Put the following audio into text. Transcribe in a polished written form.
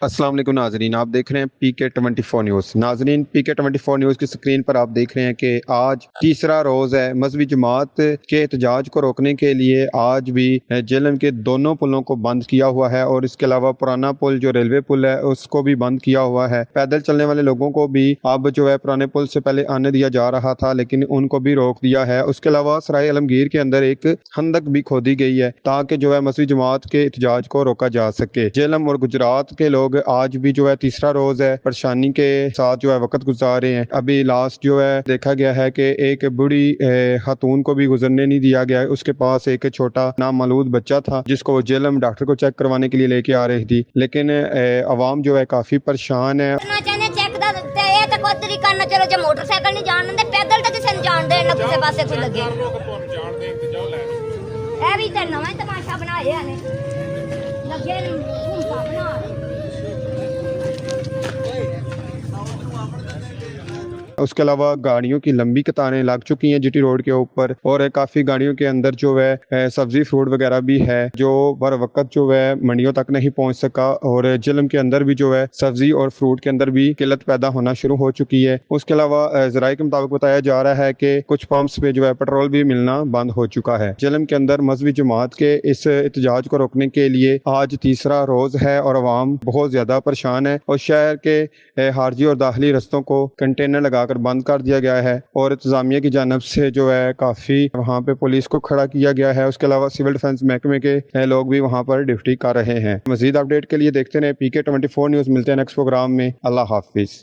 السلام علیکم ناظرین، آپ دیکھ رہے ہیں پی کے 24 نیوز۔ ناظرین، پی کے 24 نیوز کی سکرین پر آپ دیکھ رہے ہیں کہ آج تیسرا روز ہے۔ مذہبی جماعت کے احتجاج کو روکنے کے لیے آج بھی جہلم کے دونوں پلوں کو بند کیا ہوا ہے، اور اس کے علاوہ پرانا پل جو ریلوے پل ہے اس کو بھی بند کیا ہوا ہے۔ پیدل چلنے والے لوگوں کو بھی اب جو ہے پرانے پل سے پہلے آنے دیا جا رہا تھا، لیکن ان کو بھی روک دیا ہے۔ اس کے علاوہ سرائے عالمگیر کے اندر ایک خندق بھی کھودی گئی ہے تاکہ جو ہے مذہبی جماعت کے احتجاج کو روکا جا سکے۔ جہلم اور گجرات کے لوگ آج بھی جو ہے تیسرا روز ہے پریشانی کے ساتھ جو ہے وقت گزار رہے ہیں۔ ابھی لاسٹ جو ہے دیکھا گیا ہے کہ ایک بڑی خاتون کو بھی گزرنے نہیں دیا گیا ہے، اس کے پاس ایک چھوٹا نامولود بچہ تھا جس کو وہ جہلم ڈاکٹر کو چیک کروانے کے لیے لے کے آ رہی تھی، لیکن عوام جو ہے کافی پریشان ہے۔ موٹر سائیکل نہیں جان دے، پیدل تو کسی نے جان دے نہ کسی پاسے کوئی لگے۔ اے بھی تے نواں تماشا بنایا نے لگے گھومتا بنا۔ اس کے علاوہ گاڑیوں کی لمبی قطاریں لگ چکی ہیں جی ٹی روڈ کے اوپر، اور کافی گاڑیوں کے اندر جو ہے سبزی فروٹ وغیرہ بھی ہے جو بر وقت جو ہے منڈیوں تک نہیں پہنچ سکا، اور جہلم کے اندر بھی جو ہے سبزی اور فروٹ کے اندر بھی قلت پیدا ہونا شروع ہو چکی ہے۔ اس کے علاوہ ذرائع کے مطابق بتایا جا رہا ہے کہ کچھ پمپس پہ جو ہے پیٹرول بھی ملنا بند ہو چکا ہے۔ جہلم کے اندر مذہبی جماعت کے اس احتجاج کو روکنے کے لیے آج تیسرا روز ہے، اور عوام بہت زیادہ پریشان ہے، اور شہر کے خارجی اور داخلی رستوں کو کنٹینر لگا کر بند کر دیا گیا ہے، اور انتظامیہ کی جانب سے جو ہے کافی وہاں پہ پولیس کو کھڑا کیا گیا ہے۔ اس کے علاوہ سول ڈیفنس محکمے کے لوگ بھی وہاں پر ڈیوٹی کر رہے ہیں۔ مزید اپڈیٹ کے لیے دیکھتے رہیں پی کے 24 نیوز۔ ملتے ہیں نیکسٹ پروگرام میں۔ اللہ حافظ۔